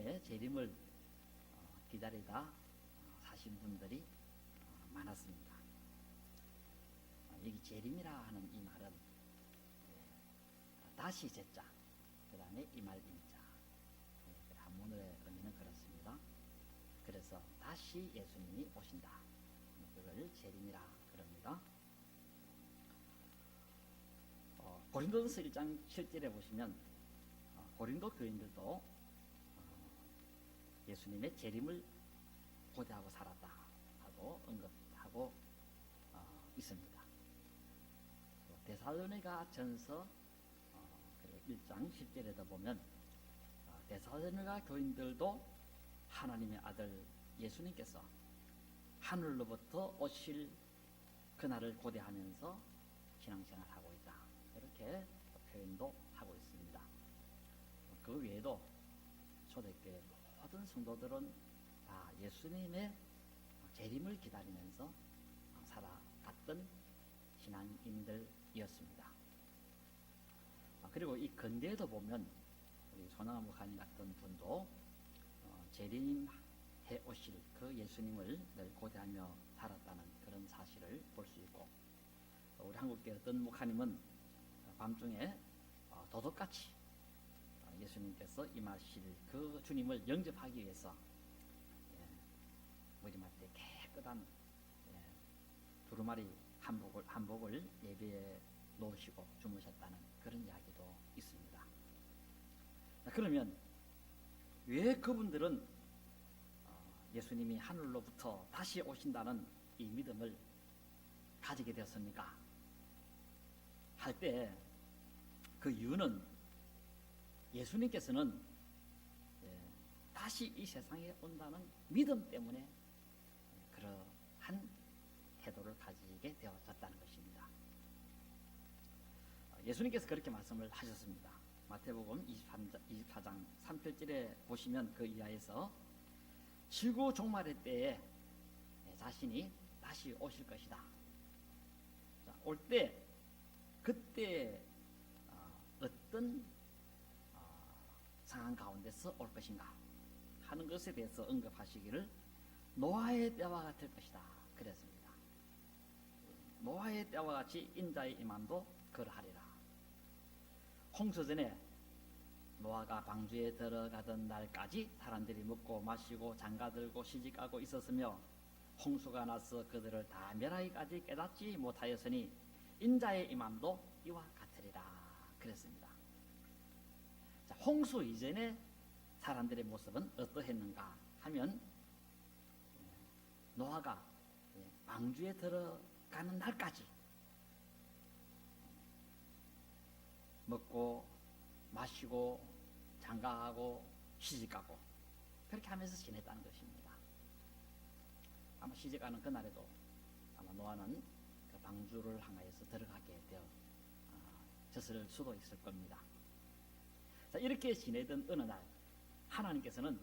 예수님의 재림을 기다리다 사신 분들이 많았습니다. 여기 재림이라 하는 이 말은 다시 제자, 그 다음에 이말 임자, 한문의 의미는 그렇습니다. 그래서 다시 예수님이 오신다, 그걸 재림이라 그럽니다. 고린도전서 1장 7절에 보시면 고린도 교인들도 예수님의 재림을 고대하고 살았다 하고 언급하고 있습니다. 데살로니가 전서 1장 10절에도 보면 데살로니가 교인들도 하나님의 아들 예수님께서 하늘로부터 오실 그날을 고대하면서 신앙생활을 하고 있다, 이렇게 표현도 하고 있습니다. 그 외에도 초대교회 모든 성도들은 다 예수님의 재림을 기다리면서 살아갔던 신앙인들이었습니다. 그리고 이 근대에도 보면 우리 손양원 목사님 같은 분도 재림해 오실 그 예수님을 늘 고대하며 살았다는 그런 사실을 볼 수 있고, 우리 한국계 어떤 목사님은 밤중에 도둑같이 예수님께서 임하실 그 주님을 영접하기 위해서 머리맡에 깨끗한 두루마리 한복을 예배에 놓으시고 주무셨다는 그런 이야기도 있습니다. 그러면 왜 그분들은 예수님이 하늘로부터 다시 오신다는 이 믿음을 가지게 되었습니까? 할 때 그 이유는 예수님께서는 다시 이 세상에 온다는 믿음 때문에 그러한 태도를 가지게 되어졌다는 것입니다. 예수님께서 그렇게 말씀을 하셨습니다. 마태복음 24장 3절에 보시면 그 이하에서 지구 종말의 때에 자신이 다시 오실 것이다. 올 때 그때 어떤 상황 가운데서 올 것인가 하는 것에 대해서 언급하시기를 노아의 때와 같을 것이다 그랬습니다. 노아의 때와 같이 인자의 임함도 그러하리라. 홍수전에 노아가 방주에 들어가던 날까지 사람들이 먹고 마시고 장가들고 시집가고 있었으며 홍수가 나서 그들을 다 멸하기까지 깨닫지 못하였으니 인자의 임함도 이와 같으리라 그랬습니다. 자, 홍수 이전에 사람들의 모습은 어떠했는가 하면 노아가 방주에 들어가는 날까지 먹고 마시고 장가하고 시집가고 그렇게 하면서 지냈다는 것입니다. 아마 시집가는 그날에도 아마 노아는 그 방주를 향하여서 들어가게 되어졌을 수도 있을 겁니다. 자, 이렇게 지내던 어느 날 하나님께서는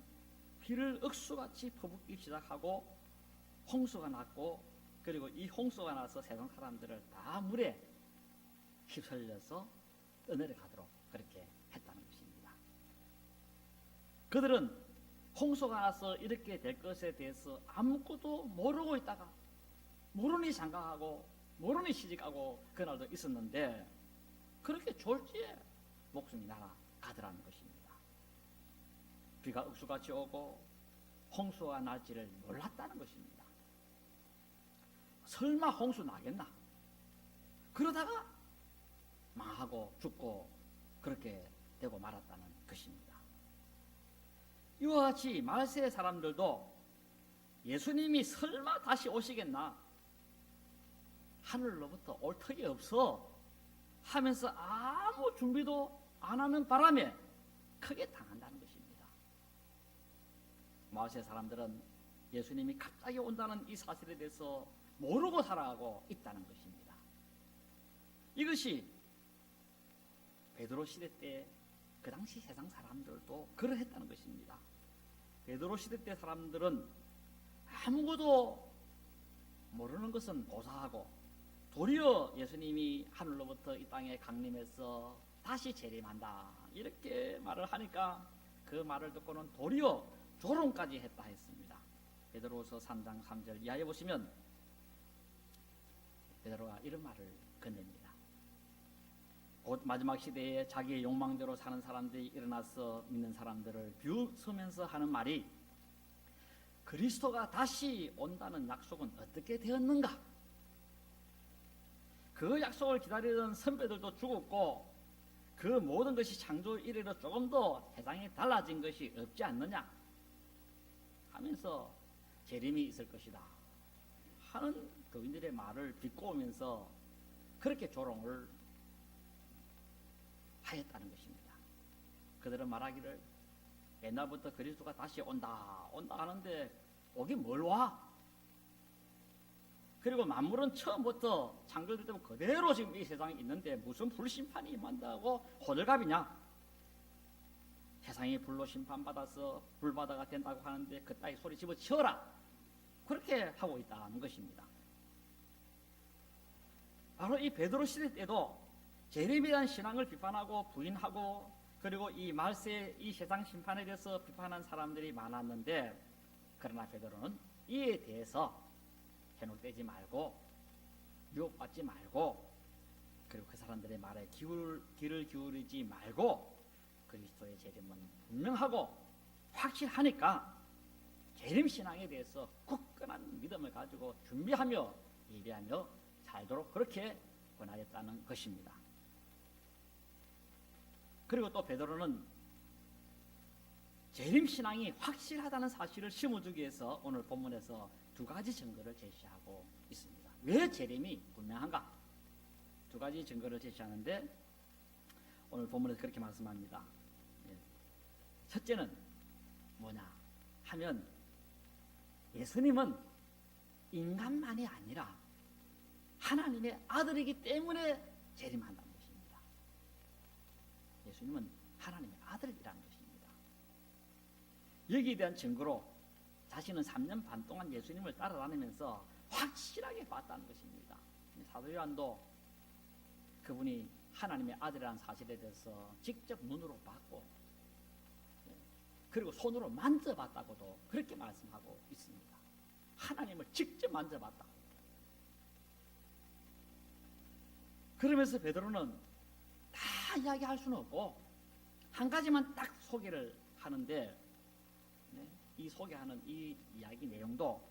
비를 억수같이 퍼붓기 시작하고 홍수가 났고, 그리고 이 홍수가 나서 세상 사람들을 다 물에 휩쓸려서 떠내려가도록 그렇게 했다는 것입니다. 그들은 홍수가 나서 이렇게 될 것에 대해서 아무것도 모르고 있다가 모르니 장가하고 모르니 시집가고 그날도 있었는데 그렇게 졸지에 목숨이 날아가더라는 것입니다. 비가 억수같이 오고 홍수가 날지를 몰랐다는 것입니다. 설마 홍수 나겠나? 그러다가 망하고 죽고 그렇게 되고 말았다는 것입니다. 이와 같이 말세의 사람들도 예수님이 설마 다시 오시겠나? 하늘로부터 올 턱이 없어 하면서 아무 준비도 안 하는 바람에 크게 당한다는 것입니다. 말세 사람들은 예수님이 갑자기 온다는 이 사실에 대해서 모르고 살아가고 있다는 것입니다. 이것이 베드로 시대 때 그 당시 세상 사람들도 그러했다는 것입니다. 베드로 시대 때 사람들은 아무것도 모르는 것은 고사하고 도리어 예수님이 하늘로부터 이 땅에 강림해서 다시 재림한다 이렇게 말을 하니까 그 말을 듣고는 도리어 조롱까지 했다 했습니다. 베드로후서 3장 3절 이하에 보시면 베드로가 이런 말을 건넵니다. 곧 마지막 시대에 자기의 욕망대로 사는 사람들이 일어나서 믿는 사람들을 비웃으면서 하는 말이 그리스도가 다시 온다는 약속은 어떻게 되었는가? 그 약속을 기다리던 선배들도 죽었고 그 모든 것이 창조 이래로 조금 더 세상이 달라진 것이 없지 않느냐 하면서 재림이 있을 것이다 하는 교인들의 말을 비꼬으면서 그렇게 조롱을 하였다는 것입니다. 그들은 말하기를 옛날부터 그리스도가 다시 온다 하는데 오긴 뭘 와? 그리고 만물은 처음부터 창조될 때부터 그대로 지금 이 세상에 있는데 무슨 불심판이 임한다고 호들갑이냐? 세상이 불로 심판받아서 불바다가 된다고 하는데 그따위 소리 집어치워라 그렇게 하고 있다는 것입니다. 바로 이 베드로 시대 때도 재림에 대한 신앙을 비판하고 부인하고 그리고 이 말세 이 세상 심판에 대해서 비판한 사람들이 많았는데 그러나 베드로는 이에 대해서 현혹되지 말고 유혹받지 말고 그리고 그 사람들의 말에 귀를 기울이지 말고 그리스도의 재림은 분명하고 확실하니까 재림신앙에 대해서 굳건한 믿음을 가지고 준비하며 예비하며 살도록 그렇게 권하였다는 것입니다. 그리고 또 베드로는 재림신앙이 확실하다는 사실을 심어주기 위해서 오늘 본문에서 두 가지 증거를 제시하고 있습니다. 왜 재림이 분명한가? 두 가지 증거를 제시하는데 오늘 본문에서 그렇게 말씀합니다. 첫째는 뭐냐 하면 예수님은 인간만이 아니라 하나님의 아들이기 때문에 재림한다는 것입니다. 예수님은 하나님의 아들이라는 것입니다. 여기에 대한 증거로 자신은 3년 반 동안 예수님을 따라다니면서 확실하게 봤다는 것입니다. 사도 요한도 그분이 하나님의 아들이라는 사실에 대해서 직접 눈으로 봤고 그리고 손으로 만져봤다고도 그렇게 말씀하고 있습니다. 하나님을 직접 만져봤다. 그러면서 베드로는 다 이야기할 수는 없고 한 가지만 딱 소개를 하는데 이 소개하는 이 이야기 내용도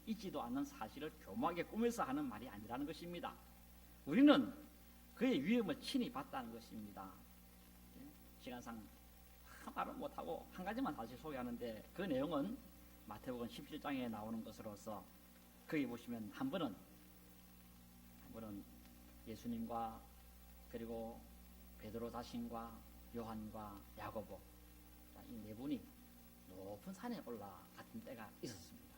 있지도 않는 사실을 교묘하게 꾸며서 하는 말이 아니라는 것입니다. 우리는 그의 위험을 친히 봤다는 것입니다. 시간상 말은 못하고 한 가지만 다시 소개하는데 그 내용은 마태복음 17장에 나오는 것으로서 거기 보시면 한 번은 예수님과 그리고 베드로 자신과 요한과 야고보 이 네 분이 높은 산에 올라갔던 때가 있었습니다.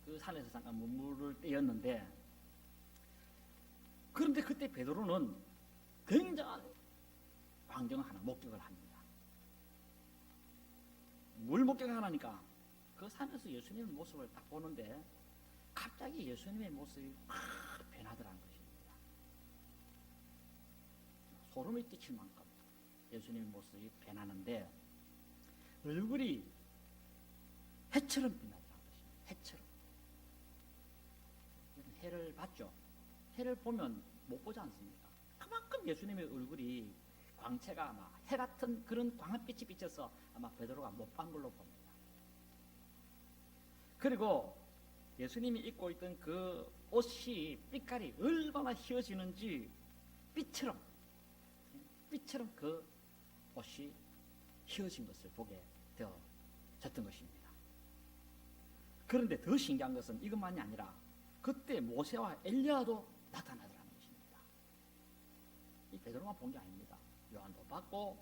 그 산에서 잠깐 문물을 떼었는데 그런데 그때 베드로는 굉장한 광경을 하나 목격을 합니다. 뭘 목격하니까 그 산에서 예수님의 모습을 딱 보는데 갑자기 예수님의 모습이 확 변하더라는 것입니다. 소름이 끼칠 만큼 예수님의 모습이 변하는데 얼굴이 해처럼 빛나더라는 것입니다. 해처럼. 해를 봤죠. 해를 보면 못 보지 않습니까? 그만큼 예수님의 얼굴이 광채가 아마 해 같은 그런 광빛이 비쳐서 아마 베드로가 못 본 걸로 봅니다. 그리고 예수님이 입고 있던 그 옷이 빛깔이 얼마나 휘어지는지 빛처럼 그 옷이 휘어진 것을 보게 되어졌던 것입니다. 그런데 더 신기한 것은 이것만이 아니라 그때 모세와 엘리야도 나타나더라는 것입니다. 이 베드로만 본 게 아닙니다. 요한도 봤고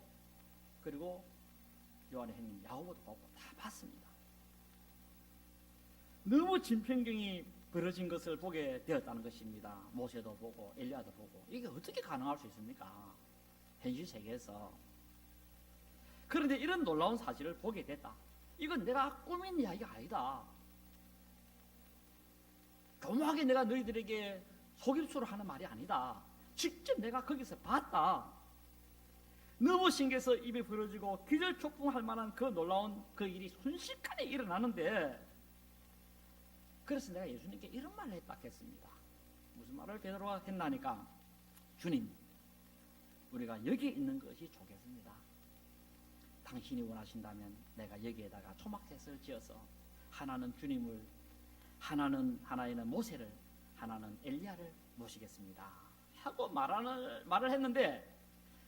그리고 요한의 형님 야고보도 봤고 다 봤습니다. 너무 진평경이 벌어진 것을 보게 되었다는 것입니다. 모세도 보고 엘리야도 보고 이게 어떻게 가능할 수 있습니까? 현실 세계에서. 그런데 이런 놀라운 사실을 보게 됐다. 이건 내가 꾸민 이야기가 아니다. 교묘하게 내가 너희들에게 속임수로 하는 말이 아니다. 직접 내가 거기서 봤다. 너무 신기해서 입이 벌어지고 기절초풍할 만한 그 놀라운 그 일이 순식간에 일어나는데, 그래서 내가 예수님께 이런 말을 했다 했습니다. 무슨 말을 베드로가 했나니까, 주님, 우리가 여기 있는 것이 좋겠습니다. 당신이 원하신다면 내가 여기에다가 초막셋을 지어서 하나는 주님을, 하나에는 모세를, 하나는 엘리야를 모시겠습니다 하고 말을 했는데,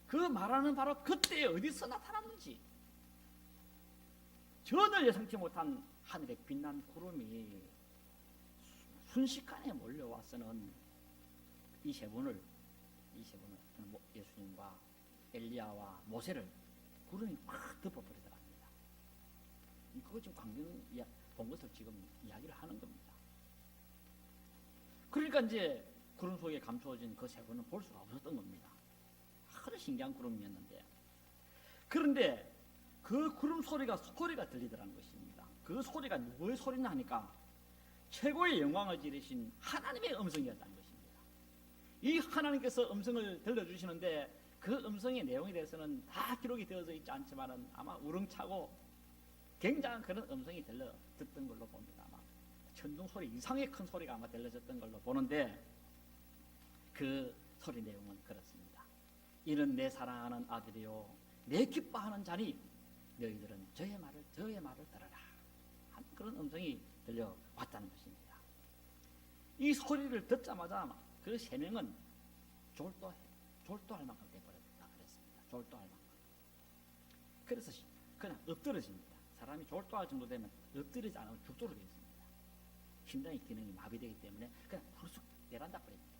그 말하는 바로 그때 어디서 나타났는지 전혀 예상치 못한 하늘에 빛난 구름이 순식간에 몰려와서는 이 세 분을 예수님과 엘리야와 모세를 구름이 확 덮어버리더랍니다. 그거 지금 광경 본 것을 지금 이야기를 하는 겁니다. 그러니까 이제 구름 속에 감추어진 그 세 분은 볼 수가 없었던 겁니다. 아주 신기한 구름이었는데, 그런데 그 구름 소리가 들리더라는 것입니다. 그 소리가 누구의 소리냐 하니까 최고의 영광을 지르신 하나님의 음성이었다는 것입니다. 이 하나님께서 음성을 들려주시는데, 그 음성의 내용에 대해서는 다 기록이 되어져 있지 않지만 아마 우렁차고 굉장한 그런 음성이 듣던 걸로 봅니다. 아마 천둥 소리 이상의 큰 소리가 아마 들려졌던 걸로 보는데, 그 소리 내용은 그렇습니다. 이는 내 사랑하는 아들이요 내 기뻐하는 자니 너희들은 저의 말을 들어라 하는 그런 음성이 들려왔다는 것입니다. 이 소리를 듣자마자 그 세 명은 졸도할 만큼 돼버렸다 그랬습니다. 졸도할 만큼. 그래서 그냥 엎드러집니다. 사람이 졸도할 정도 되면 엎드리지 않으면 죽도록 되어 있습니다. 심장의 기능이 마비되기 때문에 그냥 후쑥 내려앉아 버립니다.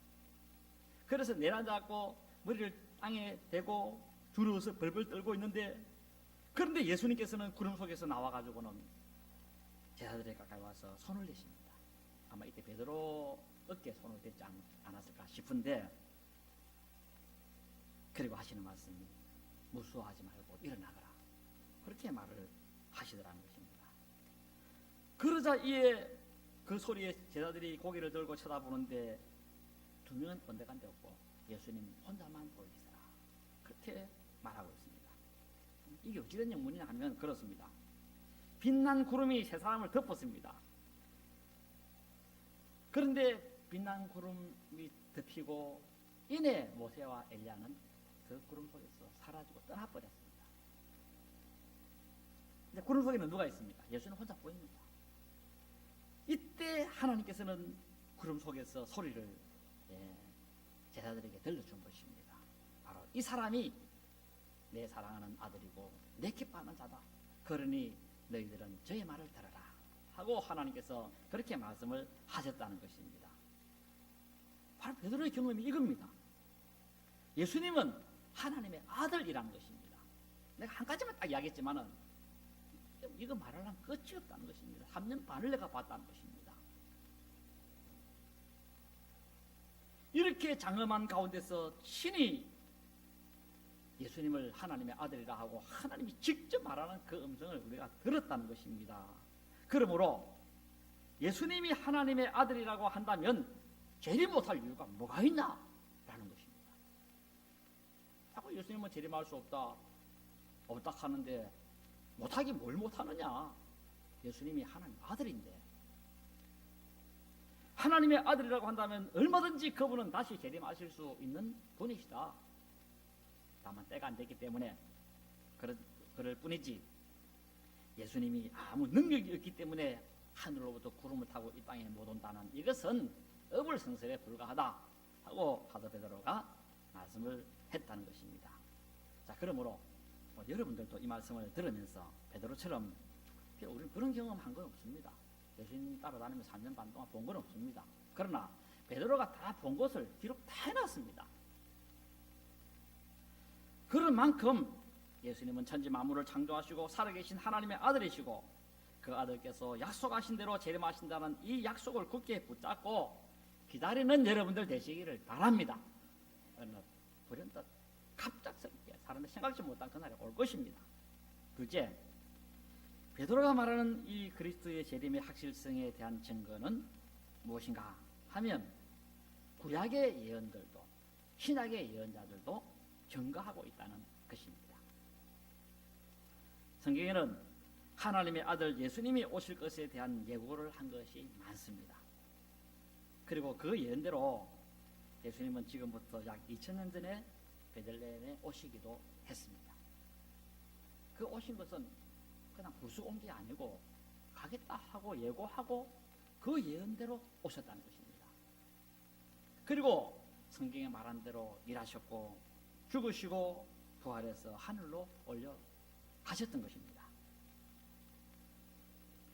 그래서 내려앉았고 머리를 땅에 대고 두려워서 벌벌 떨고 있는데, 그런데 예수님께서는 구름 속에서 나와가지고는 제자들에 가까이 와서 손을 대십니다. 아마 이때 베드로 어깨에 손을 대지 않았을까 싶은데, 그리고 하시는 말씀이 무수하지 말고 일어나거라, 그렇게 말을 하시더라는 것입니다. 그러자 이에 그 소리에 제자들이 고개를 들고 쳐다보는데 두 명은 언데간데 없고 예수님 혼자만 보이시더라, 그렇게 말하고 있습니다. 이게 어찌된 영문이냐 하면 그렇습니다. 빛난 구름이 세 사람을 덮었습니다. 그런데 빛난 구름이 덮이고 이내 모세와 엘리야는 그 구름 속에서 사라지고 떠나버렸습니다. 근데 구름 속에는 누가 있습니까? 예수는 혼자 보입니다. 이때 하나님께서는 구름 속에서 소리를 제자들에게 들려준 것입니다. 바로 이 사람이 내 사랑하는 아들이고 내 기뻐하는 자다. 그러니 너희들은 저의 말을 들어라 하고 하나님께서 그렇게 말씀을 하셨다는 것입니다. 바로 베드로의 경험이 이겁니다. 예수님은 하나님의 아들이라는 것입니다. 내가 한 가지만 딱 이야기했지만은 이거 말하려면 끝이 없다는 것입니다. 3년 반을 내가 봤다는 것입니다. 이렇게 장엄한 가운데서 신이 예수님을 하나님의 아들이라 하고 하나님이 직접 말하는 그 음성을 우리가 들었다는 것입니다. 그러므로 예수님이 하나님의 아들이라고 한다면 재림 못할 이유가 뭐가 있나? 라는 것입니다. 자꾸 예수님은 재림할 수 없다 하는데 못하기 뭘 못하느냐? 예수님이 하나님 아들인데, 하나님의 아들이라고 한다면 얼마든지 그분은 다시 재림하실 수 있는 분이시다. 다만 때가 안 됐기 때문에 그럴 뿐이지, 예수님이 아무 능력이 없기 때문에 하늘로부터 구름을 타고 이 땅에 못 온다는 이것은 어불성설에 불과하다 하고 사도 베드로가 말씀을 했다는 것입니다. 자, 그러므로 여러분들도 이 말씀을 들으면서 베드로처럼 우리는 그런 경험한 건 없습니다. 예수님 따라다니면서 3년 반 동안 본 건 없습니다. 그러나 베드로가 다 본 것을 기록 다 해놨습니다. 그런 만큼 예수님은 천지 만물을 창조하시고 살아계신 하나님의 아들이시고, 그 아들께서 약속하신 대로 재림하신다는 이 약속을 굳게 붙잡고 기다리는 여러분들 되시기를 바랍니다. 불현듯 갑작스럽게 사람이 생각지 못한 그날이 올 것입니다. 둘째, 베드로가 말하는 이 그리스도의 재림의 확실성에 대한 증거는 무엇인가 하면 구약의 예언들도 신약의 예언자들도 증거하고 있다는 것입니다. 성경에는 하나님의 아들 예수님이 오실 것에 대한 예고를 한 것이 많습니다. 그리고 그 예언대로 예수님은 지금부터 약 2000년 전에 베들레헴에 오시기도 했습니다. 그 오신 것은 그냥 불쑥 온 게 아니고 가겠다 하고 예고하고 그 예언대로 오셨다는 것입니다. 그리고 성경에 말한 대로 일하셨고 죽으시고 부활해서 하늘로 올려 가셨던 것입니다.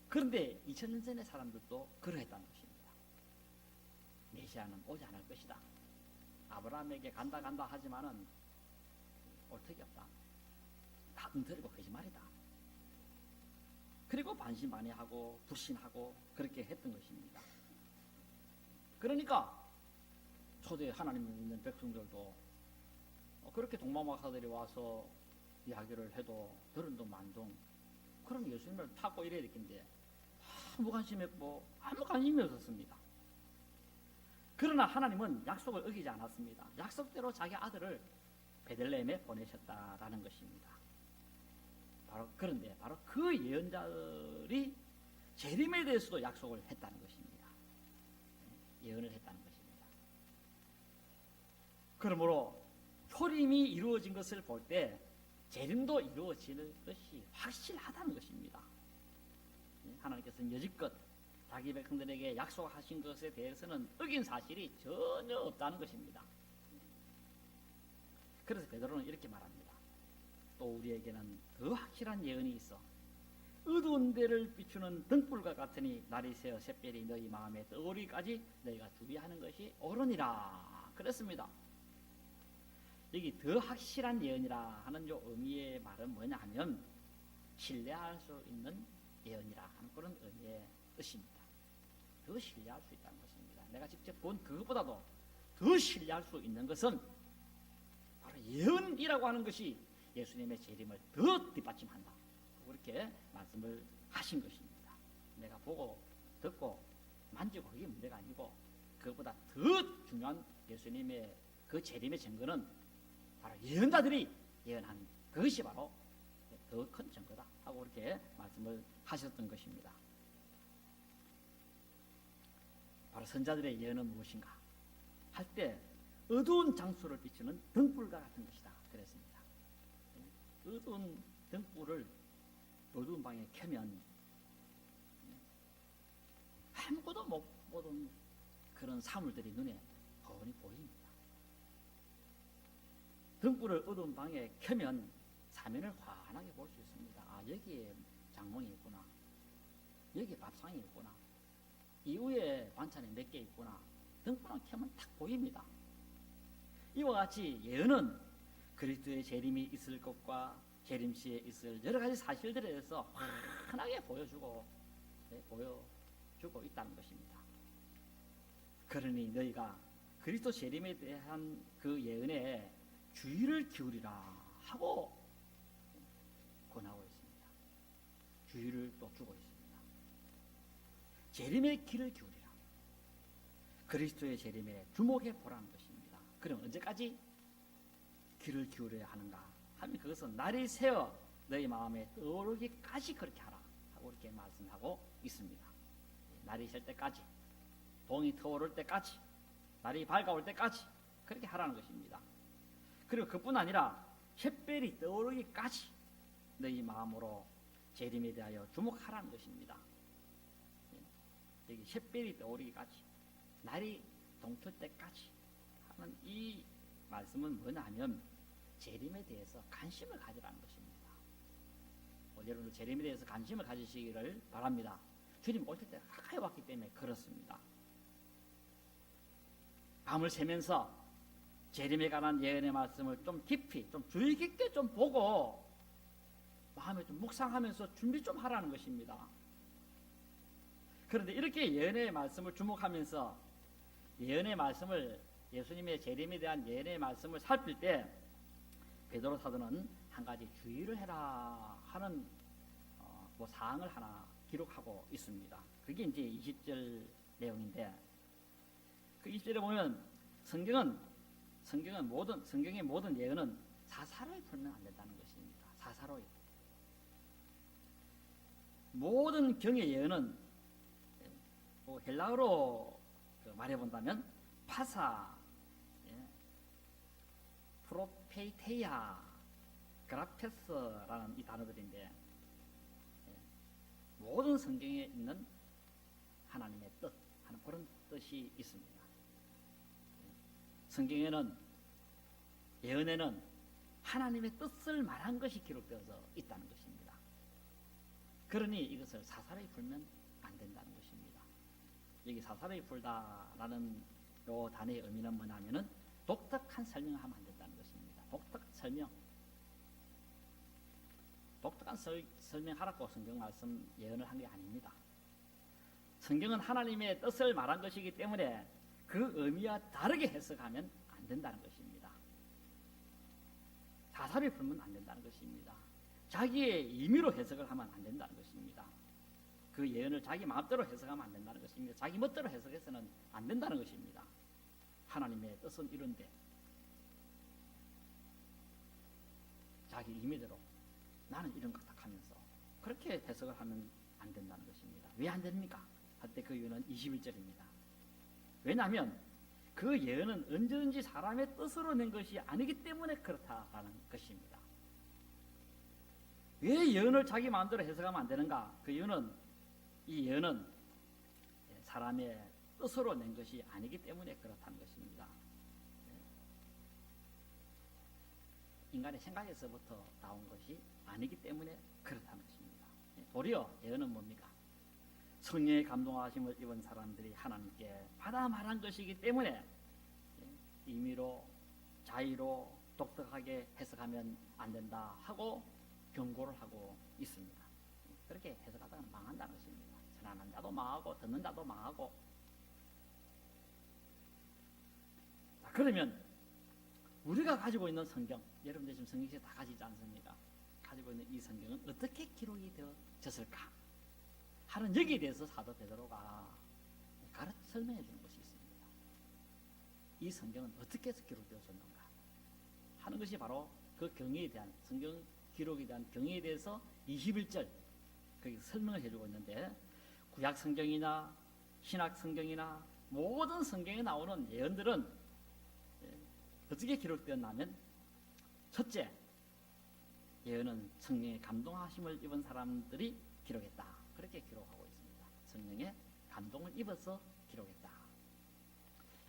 그런데 2000년 전의 사람들도 그러했다는 것입니다. 메시아는 오지 않을 것이다. 아브라함에게 간다 하지만은 올 턱이 없다. 다 엉터리고 거짓말이다. 그리고 반신반의하고 불신하고 그렇게 했던 것입니다. 그러니까 초대 하나님을 믿는 백성들도 그렇게 동방박사들이 와서 이야기를 해도 들은둥 만둥 그럼 예수님을 찾고 이래야 되겠는데 아무 관심했고 아무 관심이 없었습니다. 그러나 하나님은 약속을 어기지 않았습니다. 약속대로 자기 아들을 베들레헴에 보내셨다라는 것입니다. 그런데 바로 그 예언자들이 재림에 대해서도 약속을 했다는 것입니다. 예언을 했다는 것입니다. 그러므로 초림이 이루어진 것을 볼 때 재림도 이루어질 것이 확실하다는 것입니다. 하나님께서는 여지껏 자기 백성들에게 약속하신 것에 대해서는 어긴 사실이 전혀 없다는 것입니다. 그래서 베드로는 이렇게 말합니다. 또 우리에게는 더 확실한 예언이 있어 어두운 데를 비추는 등불과 같으니 날이 새어 샛별이 너희 마음에 떠오르기까지 너희가 주의하는 것이 옳으니라 그랬습니다. 여기 더 확실한 예언이라 하는 요 의미의 말은 뭐냐 하면 신뢰할 수 있는 예언이라 하는 그런 의미의 뜻입니다. 더 신뢰할 수 있다는 것입니다. 내가 직접 본 그것보다도 더 신뢰할 수 있는 것은 바로 예언이라고 하는 것이 예수님의 재림을 더 뒷받침한다. 그렇게 말씀을 하신 것입니다. 내가 보고 듣고 만지고 그게 문제가 아니고 그것보다 더 중요한 예수님의 그 재림의 증거는 바로 예언자들이 예언한 그것이 바로 더 큰 증거다 하고 그렇게 말씀을 하셨던 것입니다. 바로 선자들의 예언은 무엇인가 할 때 어두운 장소를 비추는 등불과 같은 것이다 그랬습니다. 어두운 등불을 어두운 방에 켜면 아무것도 못 보던 그런 사물들이 눈에 훤히 보입니다. 등불을 어두운 방에 켜면 사면을 환하게 볼 수 있습니다. 아, 여기에 장롱이 있구나. 여기에 밥상이 있구나. 이후에 반찬이 몇 개 있구나. 등불을 켜면 딱 보입니다. 이와 같이 예언은 그리스도의 재림이 있을 것과 재림 시에 있을 여러 가지 사실들에 대해서 환하게 보여주고 있다는 것입니다. 그러니 너희가 그리스도 재림에 대한 그 예언에 주의를 기울이라 하고 권하고 있습니다. 주의를 또 주고 있습니다. 재림의 길을 기울이라. 그리스도의 재림에 주목해 보라는 것입니다. 그럼 언제까지 귀를 기울여야 하는가 하면 그것은 날이 새어 너희 마음에 떠오르기까지 그렇게 하라 하고 이렇게 말씀하고 있습니다. 날이 셀 때까지, 동이 터오를 때까지, 날이 밝아올 때까지 그렇게 하라는 것입니다. 그리고 그뿐 아니라 샛별이 떠오르기까지 너희 마음으로 재림에 대하여 주목하라는 것입니다. 여기 샛별이 떠오르기까지, 날이 동틀 때까지 하는 이 말씀은 뭐냐 하면 재림에 대해서 관심을 가지라는 것입니다. 여러분들 재림에 대해서 관심을 가지시기를 바랍니다. 주님 오실 때 가까이 왔기 때문에 그렇습니다. 밤을 새면서 재림에 관한 예언의 말씀을 좀 깊이, 좀 주의 깊게 좀 보고 마음에 좀 묵상하면서 준비 좀 하라는 것입니다. 그런데 이렇게 예언의 말씀을 주목하면서 예언의 말씀을 예수님의 재림에 대한 예언의 말씀을 살필 때 베드로 사도는 한 가지 주의를 해라 하는 사항을 하나 기록하고 있습니다. 그게 이제 20절 내용인데 그 20절에 보면 성경의 모든 예언은 사사로이 풀면 안 된다는 것입니다. 사사로이. 모든 경의 예언은 헬라어로 말해본다면 파사, 프로페이테야, 그라페스라는 이 단어들인데 모든 성경에 있는 하나님의 뜻 하는 그런 뜻이 있습니다. 성경에는 예언에는 하나님의 뜻을 말한 것이 기록되어서 있다는 것입니다. 그러니 이것을 사사로이 풀면 안 된다는 것입니다. 여기 사사로이 풀다라는 요 단어의 의미는 뭐냐면은 독특한 설명을 하면 안 된다는 것입니다. 독특한 설명. 독특한 설명하라고 성경 말씀 예언을 한 게 아닙니다. 성경은 하나님의 뜻을 말한 것이기 때문에 그 의미와 다르게 해석하면 안 된다는 것입니다. 사사로이 풀면 안 된다는 것입니다. 자기의 임의로 해석을 하면 안 된다는 것입니다. 그 예언을 자기 마음대로 해석하면 안 된다는 것입니다. 자기 멋대로 해석해서는 안 된다는 것입니다. 하나님의 뜻은 이런데 자기 임의대로 나는 이런 것 하면서 그렇게 해석을 하면 안 된다는 것입니다. 왜 안 됩니까? 할 때 그 이유는 21절입니다. 왜냐하면 그 예언은 언제든지 사람의 뜻으로 낸 것이 아니기 때문에 그렇다라는 것입니다. 왜 예언을 자기 마음대로 해석하면 안 되는가? 그 이유는 이 예언은 사람의 뜻으로 낸 것이 아니기 때문에 그렇다는 것입니다. 인간의 생각에서부터 나온 것이 아니기 때문에 그렇다는 것입니다. 도리어 예언은 뭡니까? 성령의 감동하심을 입은 사람들이 하나님께 받아 말한 것이기 때문에 임의로 자의로 독특하게 해석하면 안 된다 하고 경고를 하고 있습니다. 그렇게 해석하다가 망한다는 것입니다. 전하는 자도 망하고 듣는 자도 망하고. 자, 그러면 우리가 가지고 있는 성경, 여러분들 지금 성경책 다 가지지 않습니까? 가지고 있는 이 성경은 어떻게 기록이 되어졌을까 하는 여기에 대해서 사도 베드로가 설명해 주는 것이 있습니다. 이 성경은 어떻게 해서 기록되어졌는가 하는 것이 바로 그 경위에 대한 성경 기록에 대한 경위에 대해서 21절 거기 설명을 해주고 있는데, 구약 성경이나 신약 성경이나 모든 성경에 나오는 예언들은 어떻게 기록되었냐면, 첫째, 예언은 성령의 감동하심을 입은 사람들이 기록했다. 그렇게 기록하고 있습니다. 성령의 감동을 입어서 기록했다.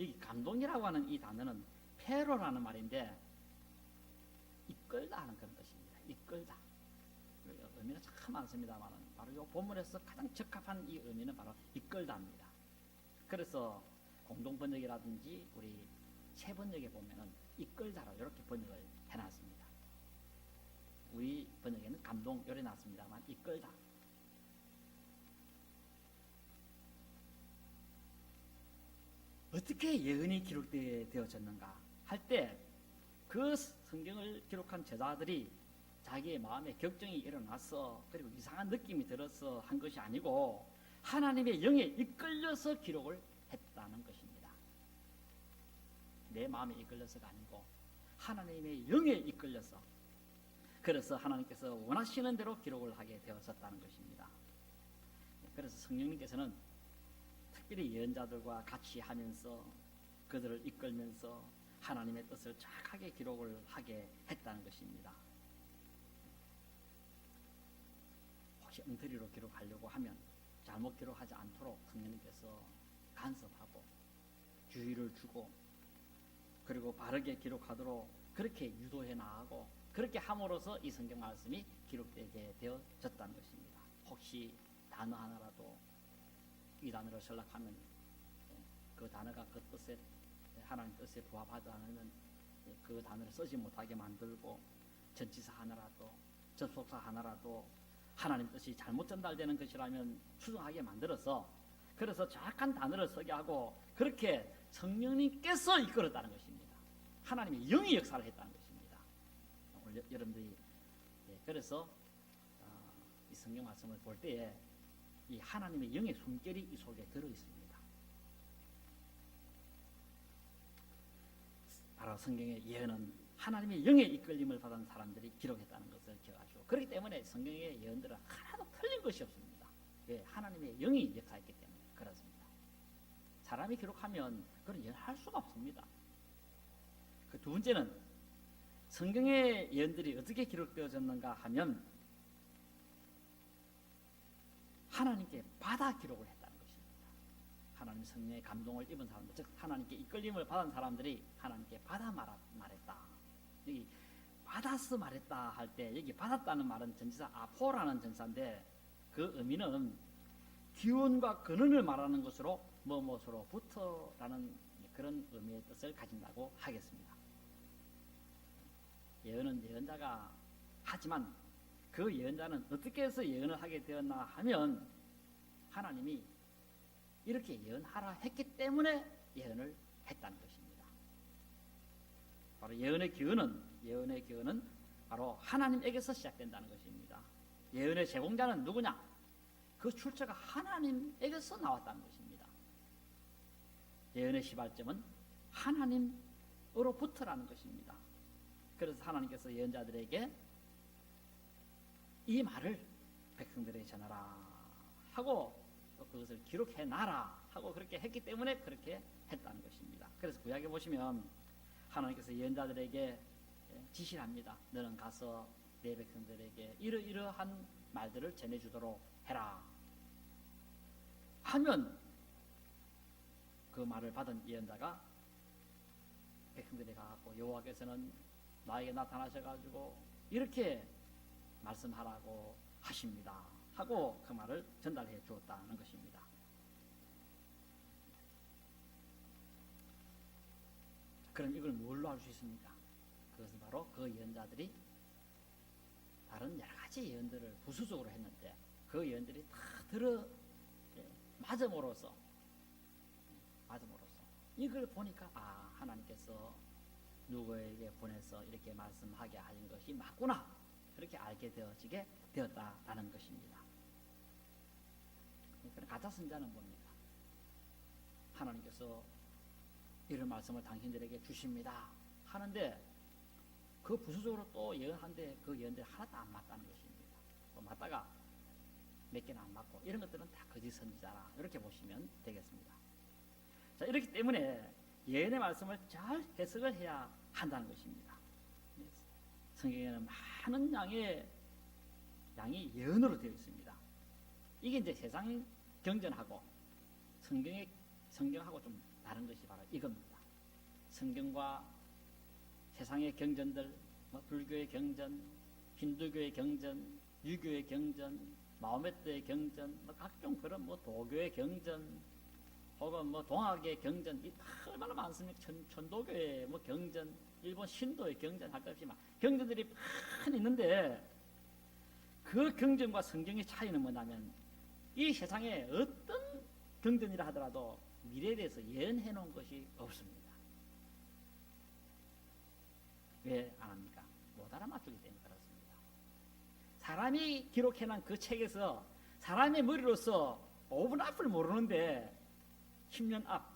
여기 감동이라고 하는 이 단어는 페로라는 말인데 이끌다 하는 그런 뜻입니다. 이끌다. 의미는 참 많습니다만 바로 이 본문에서 가장 적합한 이 의미는 바로 이끌다입니다. 그래서 공동번역이라든지 우리 세번역에 보면은 이끌다로 이렇게 번역을 해놨습니다. 우리 번역에는 감동 요래 놨습니다만 이끌다. 어떻게 예언이 기록되어졌는가 할 때 그 성경을 기록한 제자들이 자기의 마음에 격정이 일어나서 그리고 이상한 느낌이 들어서 한 것이 아니고 하나님의 영에 이끌려서 기록을 했다는 것입니다. 내 마음에 이끌려서가 아니고 하나님의 영에 이끌려서, 그래서 하나님께서 원하시는 대로 기록을 하게 되었었다는 것입니다. 그래서 성령님께서는 특별히 예언자들과 같이 하면서 그들을 이끌면서 하나님의 뜻을 정확하게 기록을 하게 했다는 것입니다. 혹시 엉터리로 기록하려고 하면 잘못 기록하지 않도록 성령님께서 간섭하고 주의를 주고, 그리고 바르게 기록하도록 그렇게 유도해 나가고, 그렇게 함으로써 이 성경 말씀이 기록되게 되어졌다는 것입니다. 혹시 단어 하나라도 이 단어를 설락하면 그 단어가 그 뜻에, 하나님 뜻에 부합하지 않으면 그 단어를 쓰지 못하게 만들고, 전치사 하나라도 접속사 하나라도 하나님 뜻이 잘못 전달되는 것이라면 수정하게 만들어서, 그래서 정확한 단어를 쓰게 하고 그렇게 성령님께서 이끌었다는 것입니다. 하나님의 영이 역사를 했다는 것입니다. 오늘 여러분들이 그래서 이 성경 말씀을 볼 때에 이 하나님의 영의 숨결이 이 속에 들어 있습니다. 바로 성경의 예언은 하나님의 영의 이끌림을 받은 사람들이 기록했다는 것을 기억하시고, 그렇기 때문에 성경의 예언들은 하나도 틀린 것이 없습니다. 왜? 하나님의 영이 역사했기 때문에 그렇습니다. 사람이 기록하면 그런 예언할 수가 없습니다. 그 두 번째는 성경의 예언들이 어떻게 기록되어졌는가 하면 하나님께 받아 기록을 했다는 것입니다. 하나님 성령의 감동을 입은 사람들, 즉 하나님께 이끌림을 받은 사람들이 하나님께 받아 말했다. 여기 받아서 말했다 할 때, 여기 받았다는 말은 전치사 아포라는 전치사인데, 그 의미는 기운과 근원을 말하는 것으로 뭐뭐로부터라는 그런 의미의 뜻을 가진다고 하겠습니다. 예언은 예언자가 하지만 그 예언자는 어떻게 해서 예언을 하게 되었나 하면 하나님이 이렇게 예언하라 했기 때문에 예언을 했다는 것입니다. 바로 예언의 기원은 바로 하나님에게서 시작된다는 것입니다. 예언의 제공자는 누구냐? 그 출처가 하나님에게서 나왔다는 것입니다. 예언의 시발점은 하나님으로부터라는 것입니다. 그래서 하나님께서 예언자들에게 이 말을 백성들에게 전하라 하고 또 그것을 기록해 놔라 하고 그렇게 했기 때문에 그렇게 했다는 것입니다. 그래서 구약에 보시면 하나님께서 예언자들에게 지시를 합니다. 너는 가서 내 백성들에게 이러이러한 말들을 전해주도록 해라 하면 그 말을 받은 예언자가 백성들에게 가고 여호와께서는 나에게 나타나셔가지고 이렇게 말씀하라고 하십니다 하고 그 말을 전달해 주었다는 것입니다. 그럼 이걸 뭘로 알 수 있습니까? 그것은 바로 그 예언자들이 다른 여러 가지 예언들을 부수적으로 했는데 그 예언들이 다 맞음으로써 이걸 보니까 하나님께서 누구에게 보내서 이렇게 말씀하게 하신 것이 맞구나, 그렇게 알게 되어지게 되었다라는 것입니다. 그러니까 가짜 선자는 뭡니까? 하나님께서 이런 말씀을 당신들에게 주십니다 하는데 그 부수적으로 또 예언한데 그 예언들이 하나도 안 맞다는 것입니다. 또 맞다가 몇 개는 안 맞고 이런 것들은 다 거짓 선지자라, 이렇게 보시면 되겠습니다. 자, 이렇기 때문에 예언의 말씀을 잘 해석을 해야 한다는 것입니다. 성경에는 많은 양이 예언으로 되어 있습니다. 이게 이제 세상 경전하고 성경하고 좀 다른 것이 바로 이겁니다. 성경과 세상의 경전들, 불교의 경전, 힌두교의 경전, 유교의 경전, 마호메트의 경전, 각종 그런 도교의 경전, 혹은 동학의 경전, 얼마나 많습니까? 천도교의 경전, 일본 신도의 경전 할 것 없이 경전들이 많이 있는데 그 경전과 성경의 차이는 뭐냐면 이 세상에 어떤 경전이라 하더라도 미래에 대해서 예언해 놓은 것이 없습니다. 왜 안 합니까? 못 알아맞추기 때문에 그렇습니다. 사람이 기록해 놓은 그 책에서 사람의 머리로서 5분 앞을 모르는데 10년 앞,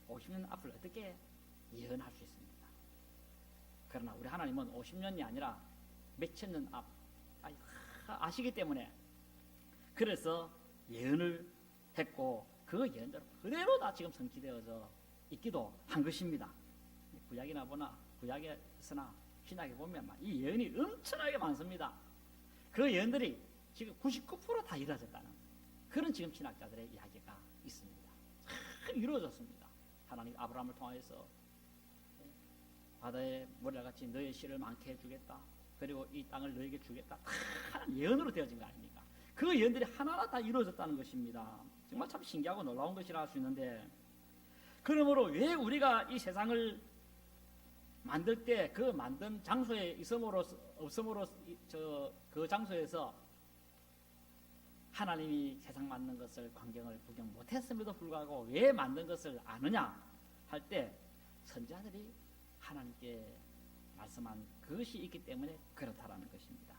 50년 앞을 어떻게 예언할 수 있습니까? 그러나 우리 하나님은 50년이 아니라 몇천 년 앞 아시기 때문에 그래서 예언을 했고 그 예언대로 그대로 다 지금 성취되어져 있기도 한 것입니다. 구약이나 구약에서나 신약에 보면 이 예언이 엄청나게 많습니다. 그 예언들이 지금 99% 다 이루어졌다는 그런 지금 신학자들의 이야기가 있습니다. 잘 이루어졌습니다. 하나님 아브라함을 통하여서 바다의 모래같이 너의 씨를 많게 해주겠다. 그리고 이 땅을 너에게 주겠다. 다 예언으로 되어진 거 아닙니까? 그 예언들이 하나하나 다 이루어졌다는 것입니다. 정말 참 신기하고 놀라운 것이라 할 수 있는데, 그러므로 왜 우리가 이 세상을 만들 때 그 만든 장소에 없음으로 그 장소에서 하나님이 세상 만든 것을 광경을 구경 못했음에도 불구하고 왜 만든 것을 아느냐 할 때 선지자들이 하나님께 말씀한 그것이 있기 때문에 그렇다라는 것입니다.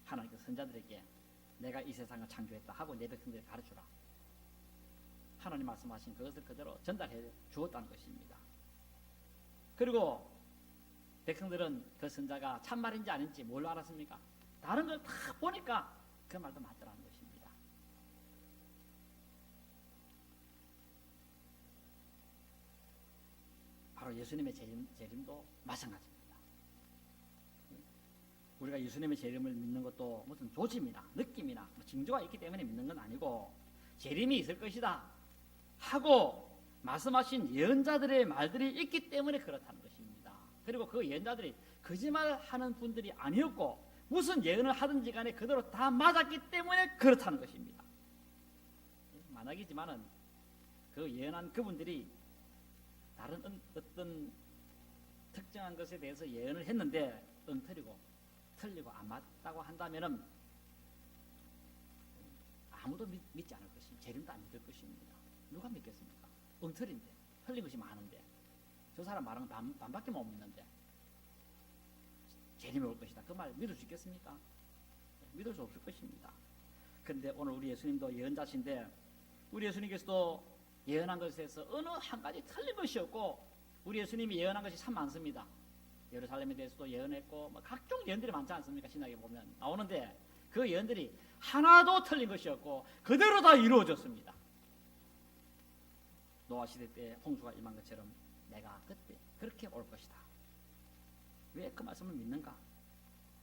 하나님께서 선지자들에게 내가 이 세상을 창조했다 하고 내 백성들에게 가르쳐라. 하나님 말씀하신 그것을 그대로 전달해 주었다는 것입니다. 그리고 백성들은 그 선자가 참말인지 아닌지 뭘로 알았습니까? 다른 걸 다 보니까 그 말도 맞더라는 것입니다. 바로 예수님의 재림도 마찬가지입니다. 우리가 예수님의 재림을 믿는 것도 무슨 조짐이나 느낌이나 징조가 있기 때문에 믿는 건 아니고 재림이 있을 것이다 하고 말씀하신 예언자들의 말들이 있기 때문에 그렇다는 것입니다. 그리고 그 예언자들이 거짓말하는 분들이 아니었고 무슨 예언을 하든지 간에 그대로 다 맞았기 때문에 그렇다는 것입니다. 만약이지만은 그 예언한 그분들이 다른 어떤 특정한 것에 대해서 예언을 했는데 엉터리고 틀리고 안 맞다고 한다면은 아무도 믿지 않을 것입니다. 재림도 안 믿을 것입니다. 누가 믿겠습니까? 엉터리인데 틀린 것이 많은데 저 사람 말은 반밖에 못 믿는데 재림이 올 것이다. 그 말 믿을 수 있겠습니까? 믿을 수 없을 것입니다. 그런데 오늘 우리 예수님도 예언자신데 우리 예수님께서도 예언한 것에서 어느 한 가지 틀린 것이 없고 우리 예수님이 예언한 것이 참 많습니다. 예루살렘에 대해서도 예언했고 각종 예언들이 많지 않습니까? 신약에 보면 나오는데 그 예언들이 하나도 틀린 것이 없고 그대로 다 이루어졌습니다. 노아 시대 때 홍수가 임한 것처럼 내가 그때 그렇게 올 것이다. 왜 그 말씀을 믿는가?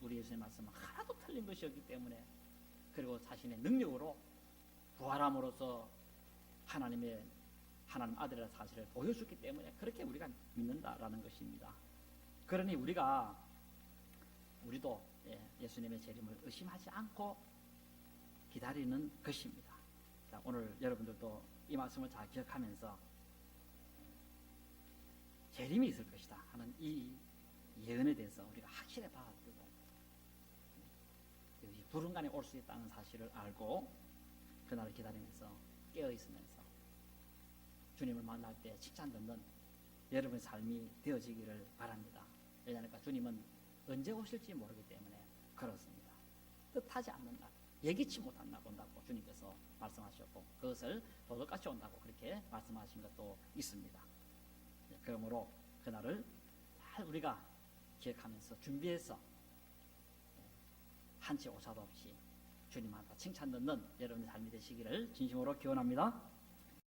우리 예수님의 말씀은 하나도 틀린 것이 없기 때문에 그리고 자신의 능력으로 부활함으로써 하나님 아들이라는 사실을 보여줬기 때문에 그렇게 우리가 믿는다라는 것입니다. 그러니 우리도 예수님의 재림을 의심하지 않고 기다리는 것입니다. 자, 오늘 여러분들도 이 말씀을 잘 기억하면서 재림이 있을 것이다 하는 이 예언에 대해서 우리가 확실히 받아들고 불운간에 올 수 있다는 사실을 알고 그날을 기다리면서 깨어 있으면서 주님을 만날 때 칭찬 듣는 여러분의 삶이 되어지기를 바랍니다. 왜냐하니까 주님은 언제 오실지 모르기 때문에 그렇습니다. 뜻하지 않는 날, 예기치 못한 날 온다고 주님께서 말씀하셨고 그것을 도둑같이 온다고 그렇게 말씀하신 것도 있습니다. 그러므로 그날을 잘 우리가 기억하면서 준비해서 한치 오차도 없이 주님한테 칭찬 듣는 여러분의 삶이 되시기를 진심으로 기원합니다.